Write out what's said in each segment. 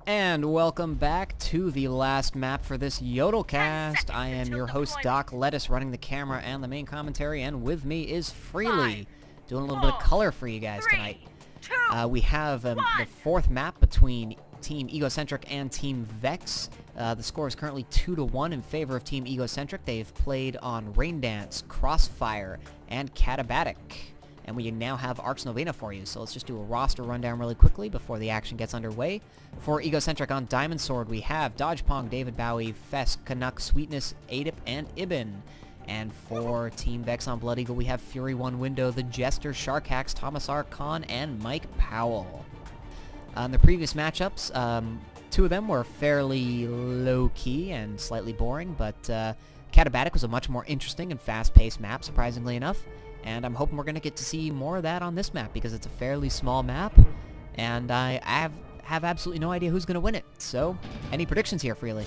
And welcome back to the last map for this YodelCast. I am your host, DocLettuce, running the camera and the main commentary, and with me is Freelii, doing a little bit of color for you guys tonight. We have the fourth map between Team Egocentric and Team Vex. The score is currently 2-1 in favor of Team Egocentric. They've played on Rain Dance, Crossfire, and Catabatic. And we now have Arx Novena for you, so let's just do a roster rundown really quickly before the action gets underway. For Egocentric on Diamond Sword, we have Dodge Pong, David Bowie, Fesk, Canuck, Sweetness, Adip, and Ibn. And for Team Vex on Blood Eagle, we have Fury 1 Window, The Jester, Sharkax, Thomas R. Khan, and Mike Powell. On the previous matchups, two of them were fairly low-key and slightly boring, but Catabatic was a much more interesting and fast-paced map, surprisingly enough. And I'm hoping we're going to get to see more of that on this map, because it's a fairly small map, and I have absolutely no idea who's going to win it. So, any predictions here, Freelii?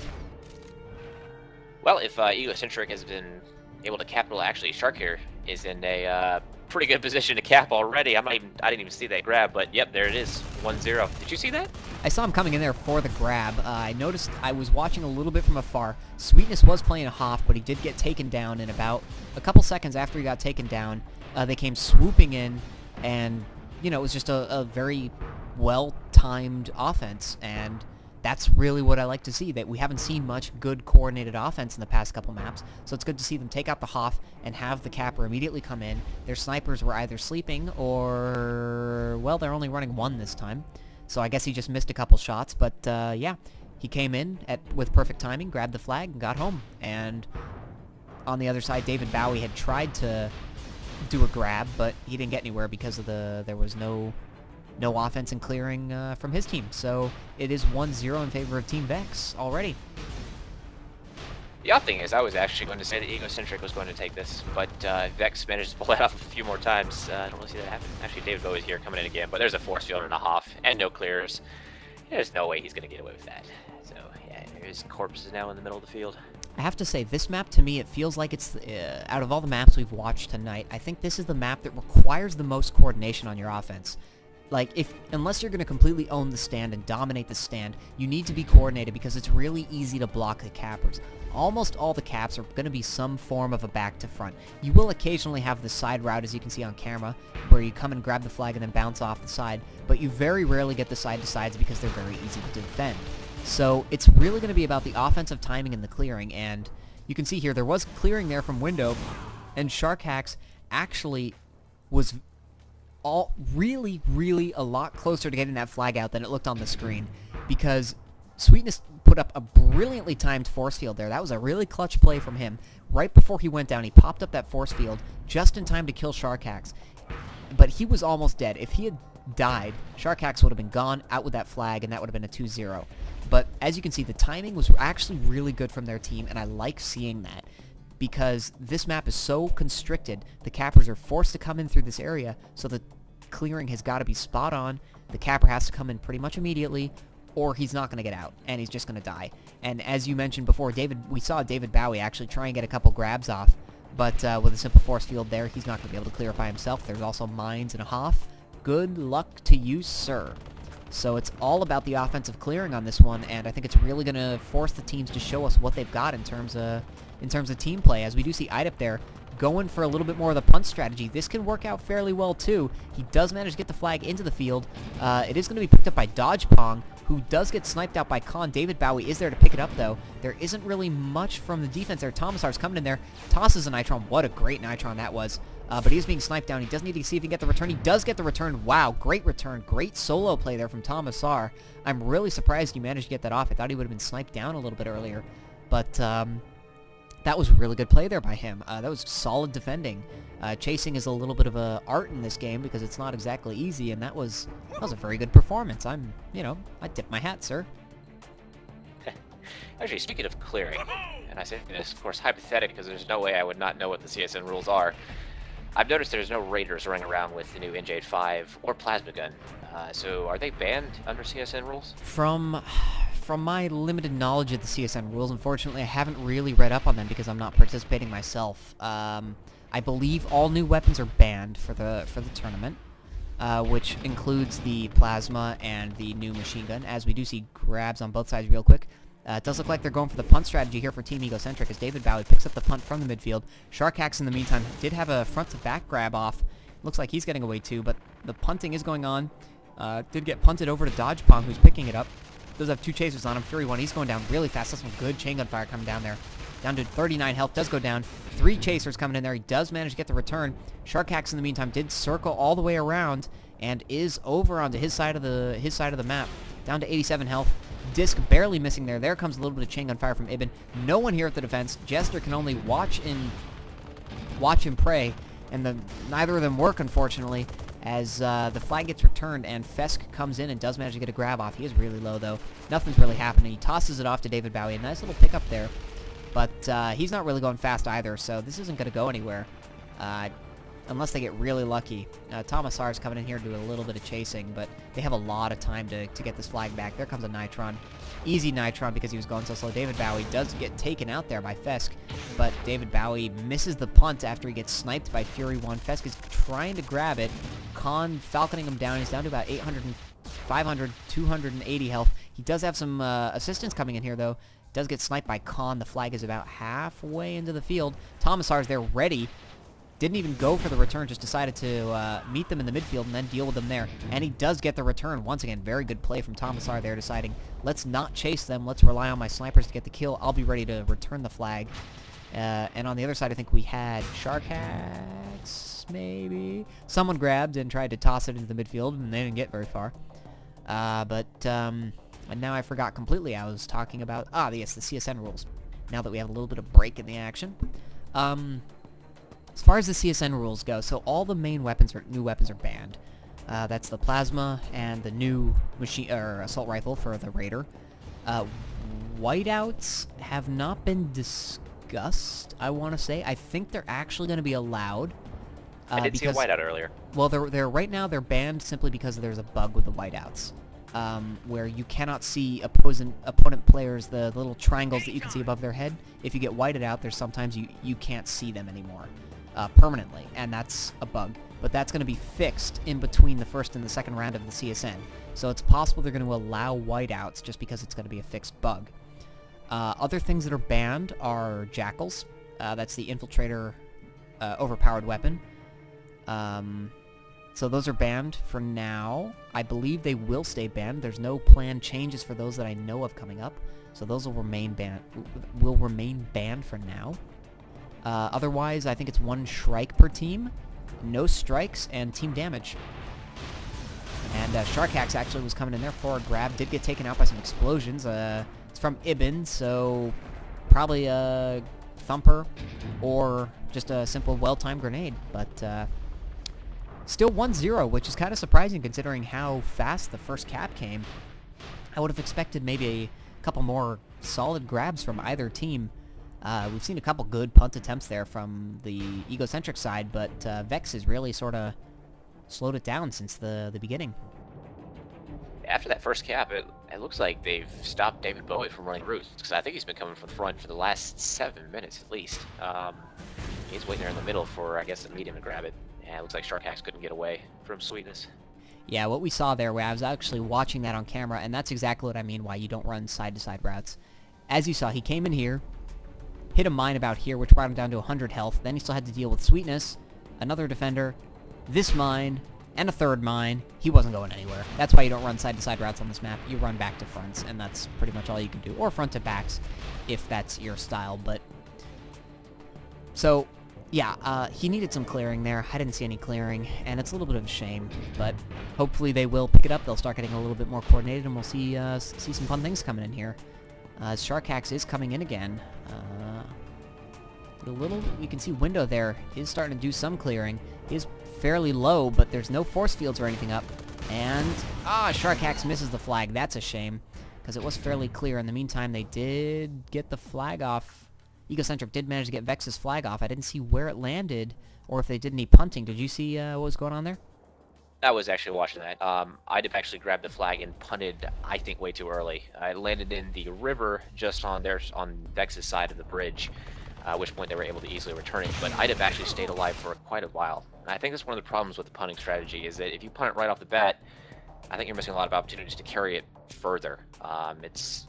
Well, if Egocentric has been able to cap, well, actually, Shark here is in a pretty good position to cap already. I didn't even see that grab, but yep, there it is, 1-0. Did you see that? I saw him coming in there for the grab. I noticed I was watching a little bit from afar. Sweetness was playing a Hoff, but he did get taken down in about a couple seconds after he got taken down. They came swooping in, and, you know, it was just a very well-timed offense, and that's really what I like to see, that we haven't seen much good coordinated offense in the past couple maps, so it's good to see them take out the Hoff and have the capper immediately come in. Their snipers were either sleeping or, well, they're only running one this time, so I guess he just missed a couple shots, but yeah, he came in with perfect timing, grabbed the flag, and got home. And on the other side, David Bowie had tried to do a grab, but he didn't get anywhere because of there was no offense and clearing from his team. So it is 1-0 in favor of Team Vex already. The odd thing is, I was actually going to say that Egocentric was going to take this, but Vex managed to pull it off a few more times. I don't really see that happen. Actually, David Bowie's here coming in again, but there's a force field and a Hoff, and no clears. There's no way he's going to get away with that. So yeah, his corpse is now in the middle of the field. I have to say, this map, to me, it feels like it's, out of all the maps we've watched tonight, I think this is the map that requires the most coordination on your offense. Like, unless you're going to completely own the stand and dominate the stand, you need to be coordinated, because it's really easy to block the cappers. Almost all the caps are going to be some form of a back to front. You will occasionally have the side route, as you can see on camera, where you come and grab the flag and then bounce off the side, but you very rarely get the side to sides because they're very easy to defend. So it's really going to be about the offensive timing and the clearing, and you can see here there was clearing there from window, and Sharkax actually was really a lot closer to getting that flag out than it looked on the screen, because Sweetness put up a brilliantly timed force field there. That was a really clutch play from him. Right before he went down, he popped up that force field just in time to kill Sharkax, but he was almost dead. If he had died, Sharkax would have been gone, out with that flag, and that would have been a 2-0. But as you can see, the timing was actually really good from their team, and I like seeing that, because this map is so constricted. The cappers are forced to come in through this area, so the clearing has got to be spot on. The capper has to come in pretty much immediately, or he's not going to get out, and he's just going to die. And as you mentioned before, we saw David Bowie actually try and get a couple grabs off, but with a simple force field there, he's not going to be able to clear it by himself. There's also mines and a Hoff. Good luck to you, sir. So it's all about the offensive clearing on this one, and I think it's really going to force the teams to show us what they've got in terms of team play, as we do see Idip there going for a little bit more of the punt strategy. This can work out fairly well, too. He does manage to get the flag into the field. It is going to be picked up by Dodge Pong, who does get sniped out by Khan. David Bowie is there to pick it up, though. There isn't really much from the defense there. Thomas R's coming in there, tosses a Nitron. What a great Nitron that was. But he is being sniped down. He does need to see if he can get the return. He does get the return. Wow, great return. Great solo play there from Thomas R. I'm really surprised he managed to get that off. I thought he would have been sniped down a little bit earlier. But that was really good play there by him. That was solid defending. Chasing is a little bit of a art in this game, because it's not exactly easy, and that was a very good performance. I tip my hat, sir. Actually, speaking of clearing, and I say this, of course, hypothetic, because there's no way I would not know what the CSN rules are. I've noticed there's no raiders running around with the new NJ5 or plasma gun. So are they banned under CSN rules? From my limited knowledge of the CSN rules, unfortunately, I haven't really read up on them because I'm not participating myself. I believe all new weapons are banned for the tournament. which includes the plasma and the new machine gun, as we do see grabs on both sides real quick. It does look like they're going for the punt strategy here for Team Egocentric as David Bowie picks up the punt from the midfield. Sharkax, in the meantime, did have a front-to-back grab off. Looks like he's getting away too, but the punting is going on. Did get punted over to Dodge Pong, who's picking it up. Does have 2 chasers on him. Fury 1, he's going down really fast. That's some good chain gun fire coming down there. Down to 39 health, does go down. 3 chasers coming in there. He does manage to get the return. Sharkax, in the meantime, did circle all the way around and is over onto his side of the map. Down to 87 health. Disc barely missing there. There comes a little bit of chain gun fire from Ibn. No one here at the defense. Jester can only watch and pray, and neither of them work, unfortunately, as the flag gets returned and Fesk comes in and does manage to get a grab off. He is really low, though. Nothing's really happening. He tosses it off to David Bowie. A nice little pickup there, but he's not really going fast either, so this isn't going to go anywhere. Unless they get really lucky. Thomas R is coming in here to do a little bit of chasing, but they have a lot of time to get this flag back. There comes a Nitron. Easy Nitron because he was going so slow. David Bowie does get taken out there by Fesk, but David Bowie misses the punt after he gets sniped by Fury 1. Fesk is trying to grab it. Khan falconing him down. He's down to about 800, 500, 280 health. He does have some assistance coming in here, though. Does get sniped by Khan. The flag is about halfway into the field. Thomas R is there ready. Didn't even go for the return, just decided to meet them in the midfield and then deal with them there. And he does get the return. Once again, very good play from Thomasar there, deciding, let's not chase them. Let's rely on my snipers to get the kill. I'll be ready to return the flag. And on the other side, I think we had Sharkax, maybe? Someone grabbed and tried to toss it into the midfield, and they didn't get very far. And now I forgot completely I was talking about... yes, the CSN rules. Now that we have a little bit of break in the action. As far as the CSN rules go, so all the main weapons new weapons are banned. That's the plasma and the new assault rifle for the Raider. Whiteouts have not been discussed, I want to say. I think they're actually going to be allowed. I did see a whiteout earlier. Well, they're right now they're banned simply because there's a bug with the whiteouts. Where you cannot see opponent players, the little triangles that you can see above their head. If you get whited out, there's sometimes you can't see them anymore. Permanently, and that's a bug. But that's going to be fixed in between the first and the second round of the CSN. So it's possible they're going to allow whiteouts just because it's going to be a fixed bug. Other things that are banned are jackals. That's the infiltrator overpowered weapon. So those are banned for now. I believe they will stay banned. There's no planned changes for those that I know of coming up. So those will remain banned for now. Otherwise, I think it's 1 strike per team, no strikes, and team damage. And Sharkax actually was coming in there for a grab, did get taken out by some explosions. It's from Ibn, so probably a thumper or just a simple well-timed grenade. But still 1-0, which is kind of surprising considering how fast the first cap came. I would have expected maybe a couple more solid grabs from either team. We've seen a couple good punt attempts there from the Egocentric side, but Vex has really sort of slowed it down since the beginning. After that first cap, it looks like they've stopped David Bowie from running routes, because I think he's been coming from the front for the last 7 minutes at least. He's waiting there in the middle for, I guess, a medium to grab it. And it looks like Sharkax couldn't get away from Sweetness. Yeah, what we saw there, I was actually watching that on camera, and that's exactly what I mean why you don't run side-to-side routes. As you saw, he came in here, hit a mine about here, which brought him down to 100 health. Then he still had to deal with Sweetness, another defender, this mine, and a third mine. He wasn't going anywhere. That's why you don't run side-to-side routes on this map. You run back to fronts, and that's pretty much all you can do. Or front to backs, if that's your style. But so, yeah, he needed some clearing there. I didn't see any clearing, and it's a little bit of a shame. But hopefully they will pick it up. They'll start getting a little bit more coordinated, and we'll see some fun things coming in here. Sharkax is coming in again. The little, you can see window there is starting to do some clearing. He is fairly low, but there's no force fields or anything up. And, Sharkax misses the flag. That's a shame, because it was fairly clear. In the meantime, they did get the flag off. Egocentric did manage to get Vex's flag off. I didn't see where it landed, or if they did any punting. Did you see what was going on there? I was actually watching that. I did actually grab the flag and punted, I think, way too early. I landed in the river just on Vex's side of the bridge. at which point they were able to easily return it. But Idep actually stayed alive for quite a while. And I think that's one of the problems with the punting strategy, is that if you punt it right off the bat, I think you're missing a lot of opportunities to carry it further. It's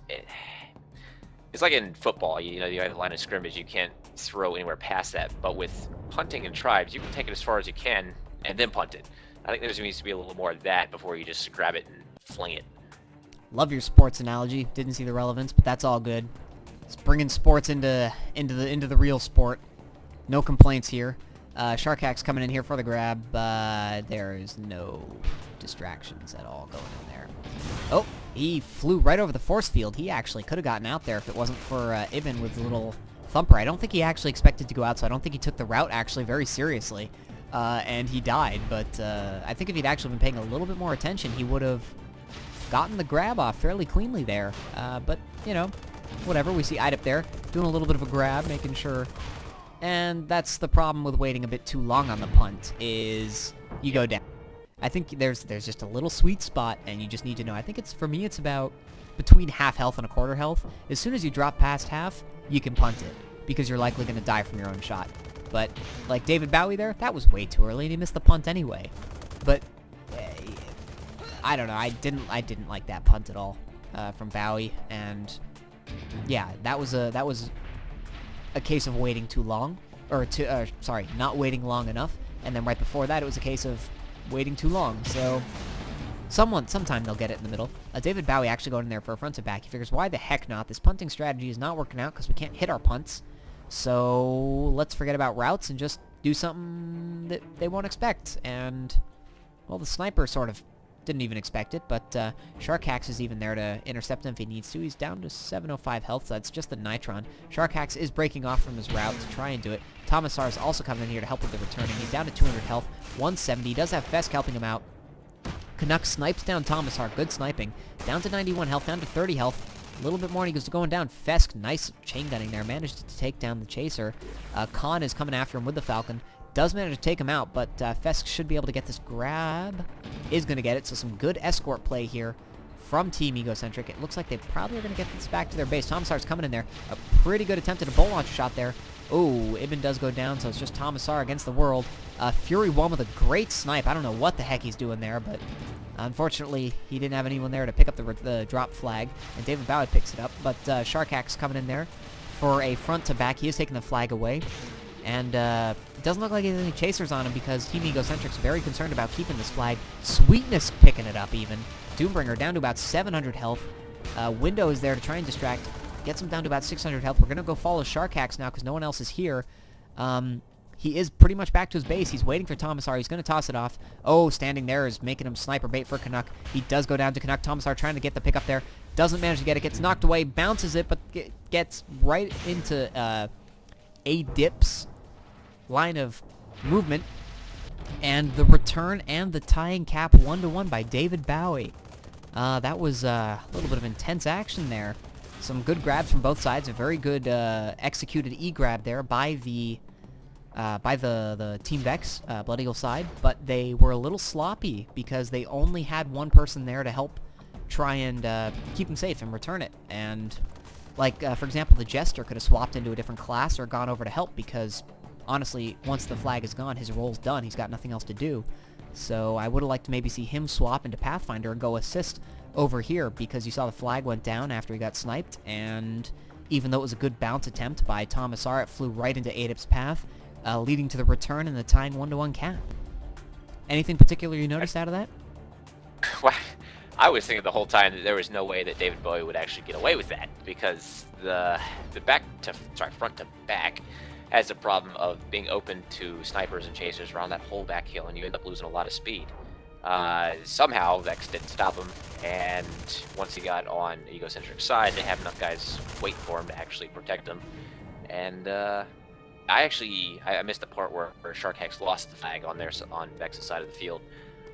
like in football, you know, you have the line of scrimmage, you can't throw anywhere past that. But with punting and tribes, you can take it as far as you can and then punt it. I think there needs to be a little more of that before you just grab it and fling it. Love your sports analogy. Didn't see the relevance, but that's all good. It's bringing sports into the real sport. No complaints here. Sharkax coming in here for the grab. There is no distractions at all going in there. Oh, he flew right over the force field. He actually could have gotten out there if it wasn't for Ibn with a little thumper. I don't think he actually expected to go out, so I don't think he took the route actually very seriously. And he died, but I think if he'd actually been paying a little bit more attention, he would have gotten the grab off fairly cleanly there. But, you know, whatever. We see Idep there doing a little bit of a grab, making sure. And that's the problem with waiting a bit too long on the punt, is you go down. I think there's just a little sweet spot, and you just need to know. I think for me, it's about between half health and a quarter health. As soon as you drop past half, you can punt it, because you're likely going to die from your own shot. But, like David Bowie there, that was way too early, and he missed the punt anyway. But, I don't know, I didn't like that punt at all from Bowie, and yeah, that was a case of waiting too long, or not waiting long enough, and then right before that, it was a case of waiting too long, so sometime they'll get it in the middle. David Bowie actually going in there for a front to back. He figures, why the heck not? This punting strategy is not working out because we can't hit our punts. So let's forget about routes and just do something that they won't expect. And, well, the sniper sort of didn't even expect it, but Sharkax is even there to intercept him if he needs to. He's down to 705 health, so that's just the Nitron. Sharkax is breaking off from his route to try and do it. Tomasar is also coming in here to help with the returning. He's down to 200 health, 170. He does have Fesk helping him out. Canuck snipes down Tomasar. Good sniping. Down to 91 health, down to 30 health. A little bit more, and he goes to going down. Fesk, nice chain gunning there. Managed to take down the chaser. Khan is coming after him with the Falcon. Does manage to take him out, but Fesk should be able to get this grab. Is going to get it, so some good escort play here from Team Egocentric. It looks like they probably are going to get this back to their base. Tomasar's coming in there. A pretty good attempt at a bolt launcher shot there. Oh, Ibn does go down, so it's just Tomasar against the world. Fury 1 with a great snipe. I don't know what the heck he's doing there, but unfortunately, he didn't have anyone there to pick up the drop flag, and David Bowie picks it up. But Sharkax coming in there for a front to back. He is taking the flag away, and it doesn't look like he has any chasers on him because Team Egocentric's very concerned about keeping this flag. Sweetness picking it up even. Doombringer down to about 700 health. Window is there to try and distract. Gets him down to about 600 health. We're going to go follow Sharkax now because no one else is here. He is pretty much back to his base. He's waiting for Tomasar. He's going to toss it off. Oh, standing there is making him sniper bait for Canuck. He does go down to Canuck. Tomasar trying to get the pick up there. Doesn't manage to get it. Gets knocked away. Bounces it, but gets right into a Dip's line of movement. And the return and the tying cap 1-1 by David Bowie. That was a little bit of intense action there. Some good grabs from both sides. A very good executed E-grab there by the Team Vex, Blood Eagle side, but they were a little sloppy because they only had one person there to help try and keep him safe and return it. And, like, for example, the Jester could have swapped into a different class or gone over to help because, honestly, once the flag is gone, his role's done. He's got nothing else to do. So I would have liked to maybe see him swap into Pathfinder and go assist over here because you saw the flag went down after he got sniped, and even though it was a good bounce attempt by Tomasar, it flew right into Adip's path, leading to the return and the tying 1-1 cap. Anything particular you noticed out of that? Well, I was thinking the whole time that there was no way that David Bowie would actually get away with that because the front to back has the problem of being open to snipers and chasers around that whole back hill, and you end up losing a lot of speed. Somehow Vex didn't stop him, and once he got on Egocentric's side, they have enough guys wait for him to actually protect him. And I missed the part where Sharkax lost the flag on Vex's side of the field,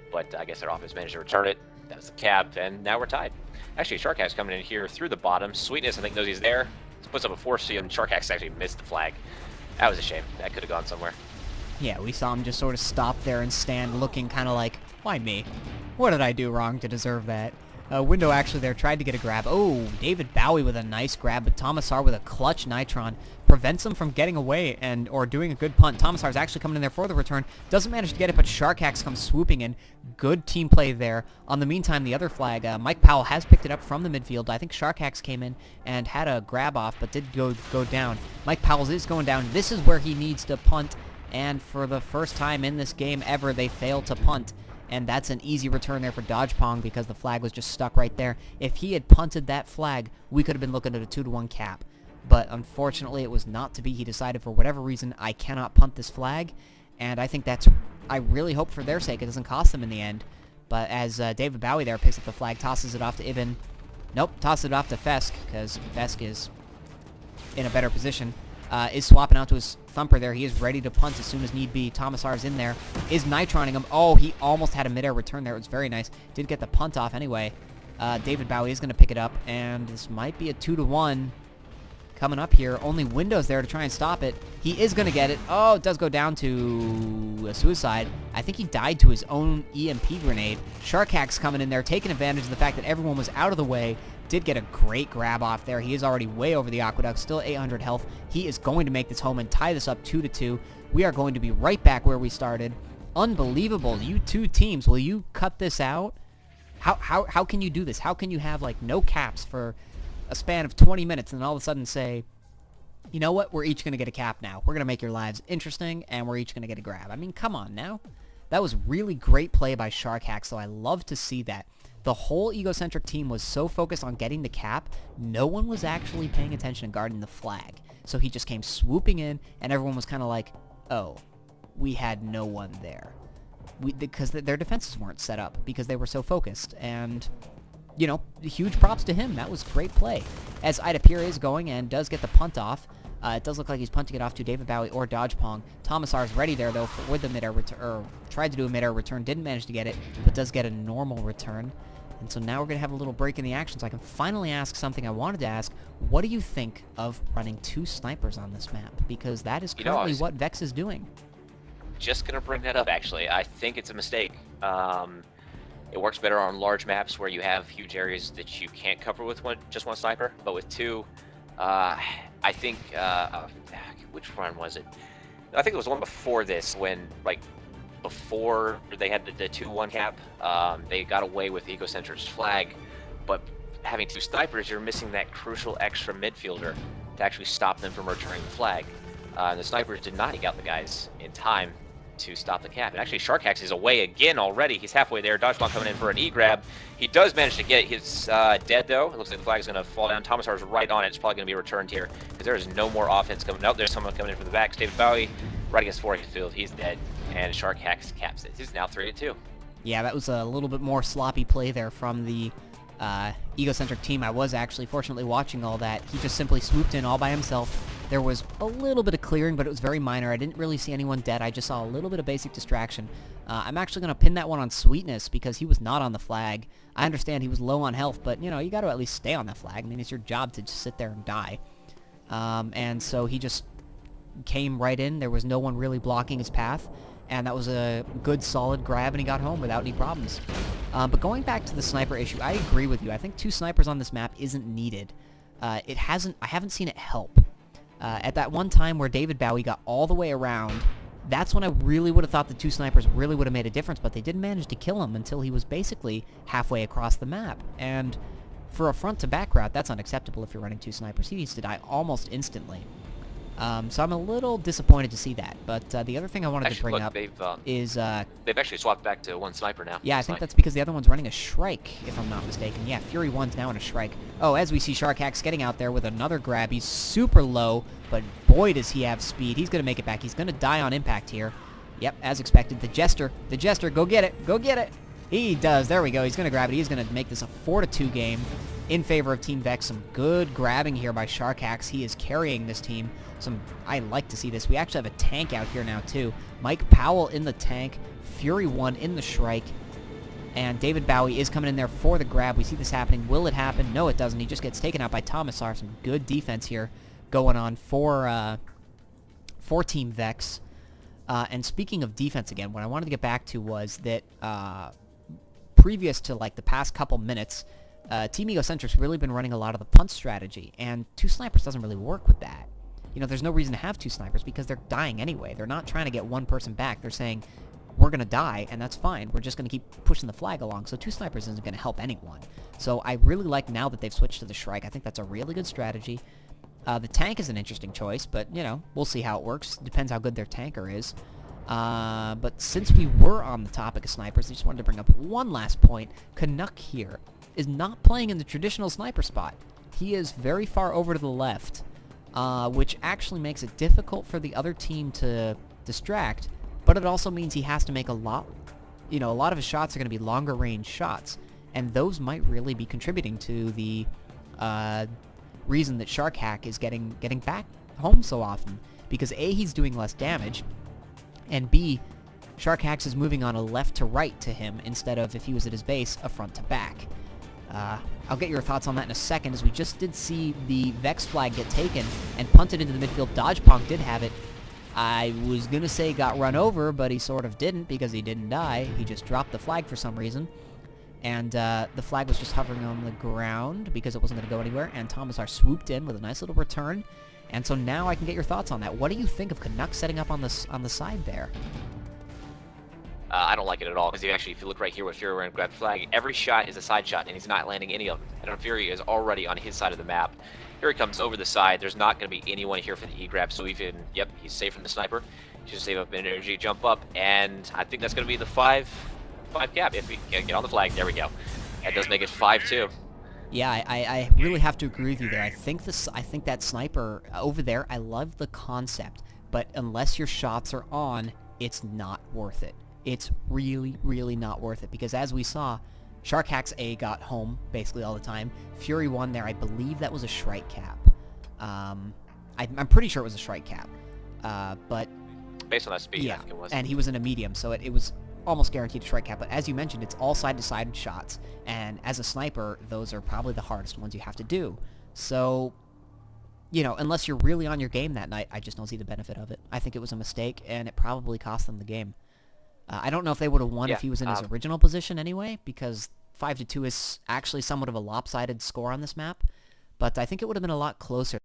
but I guess their offense managed to return it. That was the cap, and now we're tied. Actually, Sharkax coming in here through the bottom. Sweetness, I think, knows he's there. Puts up a force field, and Sharkax actually missed the flag. That was a shame. That could have gone somewhere. Yeah, we saw him just sort of stop there and stand looking kind of like, why me? What did I do wrong to deserve that? Window actually there tried to get a grab. Oh, David Bowie with a nice grab, but Tomasar with a clutch Nitron prevents him from getting away or doing a good punt. Tomasar's actually coming in there for the return. Doesn't manage to get it, but Sharkax comes swooping in. Good team play there. On the meantime, the other flag, Mike Powell has picked it up from the midfield. I think Sharkax came in and had a grab off, but did go down. Mike Powell is going down. This is where he needs to punt, and for the first time in this game ever, they failed to punt. And that's an easy return there for Dodge Pong because the flag was just stuck right there. If he had punted that flag, we could have been looking at a 2-1 cap. But unfortunately, it was not to be. He decided for whatever reason, I cannot punt this flag. And I think I really hope for their sake it doesn't cost them in the end. But as David Bowie there picks up the flag, tosses it off to Ibn. Nope, tosses it off to Fesk because Fesk is in a better position. Is swapping out to his thumper there. He is ready to punt as soon as need be. Tomasar's in there. Is nitroning him. Oh, he almost had a midair return there. It was very nice. Did get the punt off anyway. David Bowie is going to pick it up, and this might be a 2-1 coming up here. Only Windows there to try and stop it. He is going to get it. Oh, it does go down to a suicide. I think he died to his own EMP grenade. Sharkax coming in there, taking advantage of the fact that everyone was out of the way. Did get a great grab off there. He is already way over the aqueduct, still 800 health. He is going to make this home and tie this up 2-2. We are going to be right back where we started. Unbelievable. You two teams, will you cut this out? How can you do this? How can you have, like, no caps for a span of 20 minutes and then all of a sudden say, you know what, we're each going to get a cap now. We're going to make your lives interesting, and we're each going to get a grab. I mean, come on now. That was really great play by Sharkax, so I love to see that. The whole Egocentric team was so focused on getting the cap, no one was actually paying attention and guarding the flag. So he just came swooping in, and everyone was kind of like, oh, we had no one there. Because their defenses weren't set up, because they were so focused. And, you know, huge props to him. That was great play. As Ida Pira is going and does get the punt off, it does look like he's punting it off to David Bowie or Dodge Pong. Tomasar's ready there, though, with the midair return, or tried to do a midair return, didn't manage to get it, but does get a normal return. And so now we're going to have a little break in the action so I can finally ask something I wanted to ask. What do you think of running 2 snipers on this map? Because that is currently what Vex is doing. Just going to bring that up, actually. I think it's a mistake. It works better on large maps where you have huge areas that you can't cover with just one sniper. But with 2, I think, which run was it? I think it was the one before this when, like, before they had the 2-1 cap, they got away with Egocentric's flag, but having 2 snipers, you're missing that crucial extra midfielder to actually stop them from returning the flag. And the snipers did not take out the guys in time to stop the cap. And actually, Sharkax is away again already. He's halfway there. Dodgeball coming in for an E-grab. He does manage to get it. He's dead, though. It looks like the flag is going to fall down. Tomasar's right on it. It's probably going to be returned here because there is no more offense coming out. There's someone coming in from the back. David Bowie right against Forkfield. He's dead. And Sharkax caps it. He's now 3-2. Yeah, that was a little bit more sloppy play there from the Egocentric team. I was actually fortunately watching all that. He just simply swooped in all by himself. There was a little bit of clearing, but it was very minor. I didn't really see anyone dead. I just saw a little bit of basic distraction. I'm actually going to pin that one on Sweetness because he was not on the flag. I understand he was low on health, but, you know, you got to at least stay on the flag. I mean, it's your job to just sit there and die. And so he just came right in. There was no one really blocking his path. And that was a good, solid grab, and he got home without any problems. But going back to the sniper issue, I agree with you. I think 2 snipers on this map isn't needed. I haven't seen it help. At that one time where David Bowie got all the way around, that's when I really would have thought the 2 snipers really would have made a difference, but they didn't manage to kill him until he was basically halfway across the map. And for a front-to-back route, that's unacceptable if you're running 2 snipers. He needs to die almost instantly. So I'm a little disappointed to see that. But the other thing I wanted to bring up is... they've actually swapped back to 1 sniper now. Yeah, I think that's because the other one's running a Shrike, if I'm not mistaken. Yeah, Fury 1's now in a Shrike. Oh, as we see Sharkax getting out there with another grab. He's super low, but boy does he have speed. He's going to make it back. He's going to die on impact here. Yep, as expected. The Jester, go get it. Go get it. He does. There we go. He's going to grab it. He's going to make this a 4-2 game in favor of Team Vex. Some good grabbing here by Sharkax. He is carrying this team. I like to see this. We actually have a tank out here now, too. Mike Powell in the tank. Fury 1 in the Shrike. And David Bowie is coming in there for the grab. We see this happening. Will it happen? No, it doesn't. He just gets taken out by Tomasar. Some good defense here going on for Team Vex. And speaking of defense again, what I wanted to get back to was that previous to like the past couple minutes, Team Egocentric's really been running a lot of the punt strategy, and 2 snipers doesn't really work with that. You know, there's no reason to have 2 snipers because they're dying anyway. They're not trying to get one person back. They're saying, we're going to die, and that's fine. We're just going to keep pushing the flag along, so 2 snipers isn't going to help anyone. So I really like now that they've switched to the Shrike. I think that's a really good strategy. The tank is an interesting choice, but, you know, we'll see how it works. Depends how good their tanker is. But since we were on the topic of snipers, I just wanted to bring up one last point. Canuck here is not playing in the traditional sniper spot. He is very far over to the left, which actually makes it difficult for the other team to distract, but it also means he has to make a lot of his shots are going to be longer range shots, and those might really be contributing to the reason that SharkHack is getting back home so often, because A, he's doing less damage, and B, SharkHack is moving on a left to right to him instead of, if he was at his base, a front to back. I'll get your thoughts on that in a second, as we just did see the Vex flag get taken and punted into the midfield. Dodgepunk did have it. I was going to say got run over, but he sort of didn't because he didn't die. He just dropped the flag for some reason. And the flag was just hovering on the ground because it wasn't going to go anywhere. And Thomasar swooped in with a nice little return. And so now I can get your thoughts on that. What do you think of Canuck setting up on the side there? I don't like it at all, because if you look right here with Fury wearing grab flag, every shot is a side shot, and he's not landing any of them. And Fury is already on his side of the map. Here he comes over the side. There's not going to be anyone here for the E-grab, so he's safe from the sniper. He's just save up energy, jump up, and I think that's going to be the 5 cap. If we can get on the flag, there we go. That does make it 5-2. Yeah, I really have to agree with you there. I think that sniper over there, I love the concept, but unless your shots are on, it's not worth it. It's really, really not worth it, because as we saw, SharkHack's A got home basically all the time. Fury won there. I believe that was a Shrike cap. I'm pretty sure it was a Shrike cap. But based on that speed, yeah, I think it was. And he was in a medium, so it was almost guaranteed a Shrike cap. But as you mentioned, it's all side-to-side shots, and as a sniper, those are probably the hardest ones you have to do. So, you know, unless you're really on your game that night, I just don't see the benefit of it. I think it was a mistake, and it probably cost them the game. I don't know if they would have won if he was in his original position anyway, because 5-2 is actually somewhat of a lopsided score on this map, but I think it would have been a lot closer.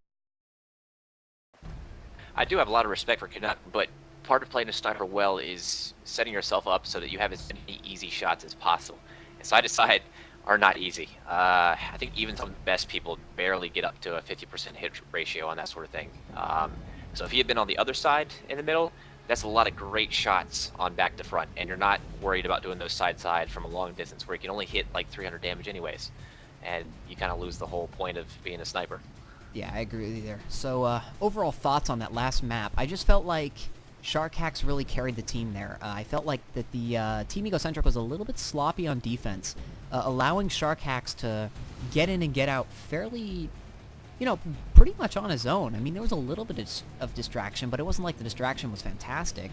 I do have a lot of respect for Canuck, but part of playing a sniper well is setting yourself up so that you have as many easy shots as possible. And side-to-side are not easy. I think even some of the best people barely get up to a 50% hit ratio on that sort of thing. So if he had been on the other side in the middle, that's a lot of great shots on back to front, and you're not worried about doing those side from a long distance where you can only hit like 300 damage anyways, and you kind of lose the whole point of being a sniper. Yeah, I agree with you there. So overall thoughts on that last map, I just felt like SharkHack's really carried the team there. I felt like that the Team Egocentric was a little bit sloppy on defense, allowing SharkHack to get in and get out fairly, you know, pretty much on his own. I mean, there was a little bit of distraction, but it wasn't like the distraction was fantastic.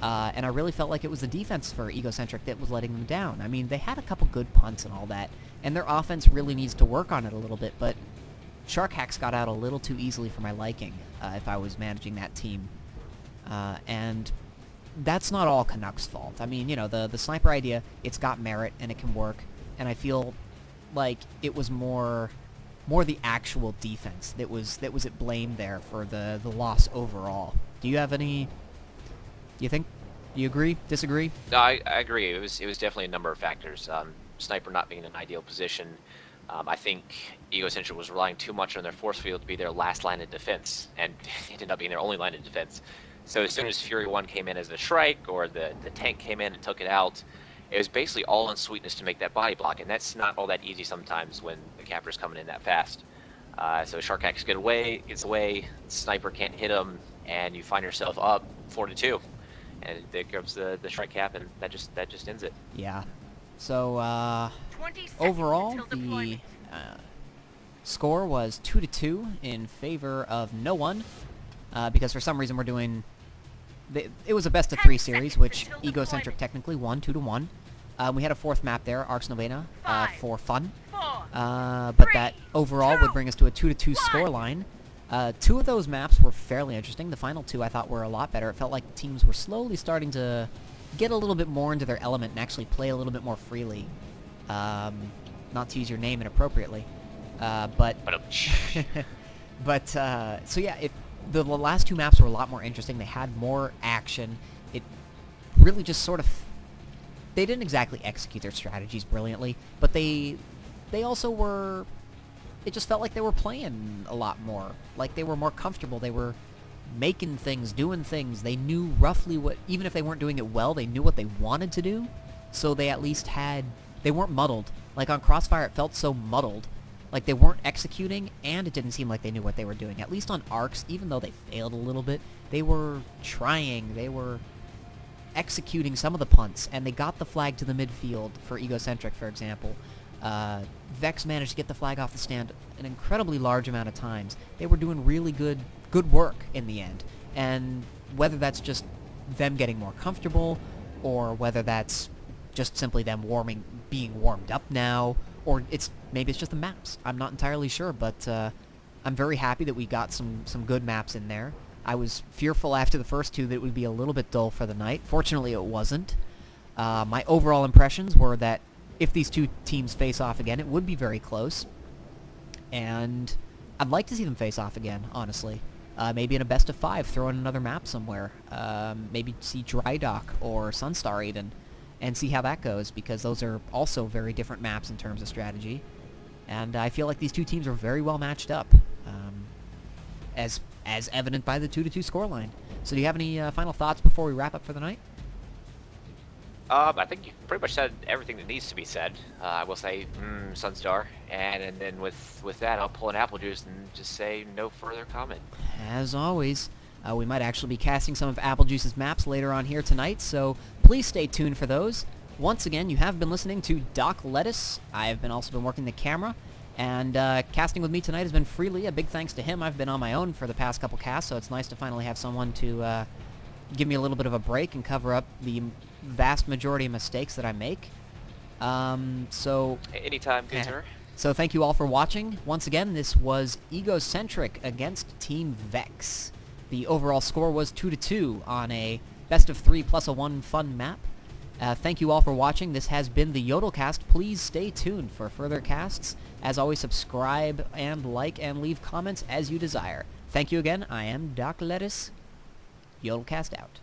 And I really felt like it was the defense for Egocentric that was letting them down. I mean, they had a couple good punts and all that, and their offense really needs to work on it a little bit, but SharkHack got out a little too easily for my liking if I was managing that team. And that's not all Canuck's fault. I mean, you know, the sniper idea, it's got merit and it can work, and I feel like it was more the actual defense that was at blame there for the loss overall. Do you have any? Do you agree? Disagree? No, I agree. It was definitely a number of factors. Sniper not being in an ideal position. I think Egocentric was relying too much on their force field to be their last line of defense, and it ended up being their only line of defense. So as soon as Fury 1 came in as a Shrike, or the tank came in and took it out, it was basically all on sweetness to make that body block, and that's not all that easy sometimes when the capper's coming in that fast. So SharkHack gets away, Sniper can't hit him, and you find yourself up 4-2, and there comes the Shrike cap, and that just ends it. Yeah. So overall, the score was 2-2 in favor of no one, because for some reason we're doing. It was a best-of-3 series, which Egocentric technically won 2-1. We had a fourth map there, Arx Novena, for fun. But that overall would bring us to a 2-2 scoreline. 2 of those maps were fairly interesting. The final 2 I thought were a lot better. It felt like the teams were slowly starting to get a little bit more into their element and actually play a little bit more freely. Not to use your name inappropriately, but so yeah, the last two maps were a lot more interesting. They had more action. It really just sort of, they didn't exactly execute their strategies brilliantly, but they also were, it just felt like they were playing a lot more. Like they were more comfortable. They were making things, doing things. They knew roughly what, even if they weren't doing it well, they knew what they wanted to do. So they at least they weren't muddled. Like on Crossfire, it felt so muddled. Like they weren't executing, and it didn't seem like they knew what they were doing. At least on Arx, even though they failed a little bit, they were trying. They were executing some of the punts, and they got the flag to the midfield for Egocentric, for example. Vex managed to get the flag off the stand an incredibly large amount of times. They were doing really good work in the end. And whether that's just them getting more comfortable, or whether that's just simply them being warmed up now, or maybe it's just the maps. I'm not entirely sure, but I'm very happy that we got some good maps in there. I was fearful after the first two that it would be a little bit dull for the night. Fortunately, it wasn't. My overall impressions were that if these two teams face off again, it would be very close. And I'd like to see them face off again, honestly. Maybe in a best of 5, throw in another map somewhere. Maybe see Dry Dock or Sunstar even, and see how that goes, because those are also very different maps in terms of strategy. And I feel like these two teams are very well matched up, as evident by the 2-2 scoreline. So do you have any final thoughts before we wrap up for the night? I think you've pretty much said everything that needs to be said. I will say, Sunstar, and then with that, I'll pull an apple juice and just say no further comment. As always, we might actually be casting some of Apple Juice's maps later on here tonight, so please stay tuned for those. Once again, you have been listening to DocLettuce. I've also been working the camera, and casting with me tonight has been Freelii. A big thanks to him. I've been on my own for the past couple casts, so it's nice to finally have someone to give me a little bit of a break and cover up the vast majority of mistakes that I make. Anytime, good sir. So thank you all for watching. Once again, this was Egocentric against Team Vex. The overall score was 2-2 on a best of 3 plus a 1 fun map. Thank you all for watching. This has been the YodelCast. Please stay tuned for further casts. As always, subscribe and like and leave comments as you desire. Thank you again. I am DocLettuce. YodelCast out.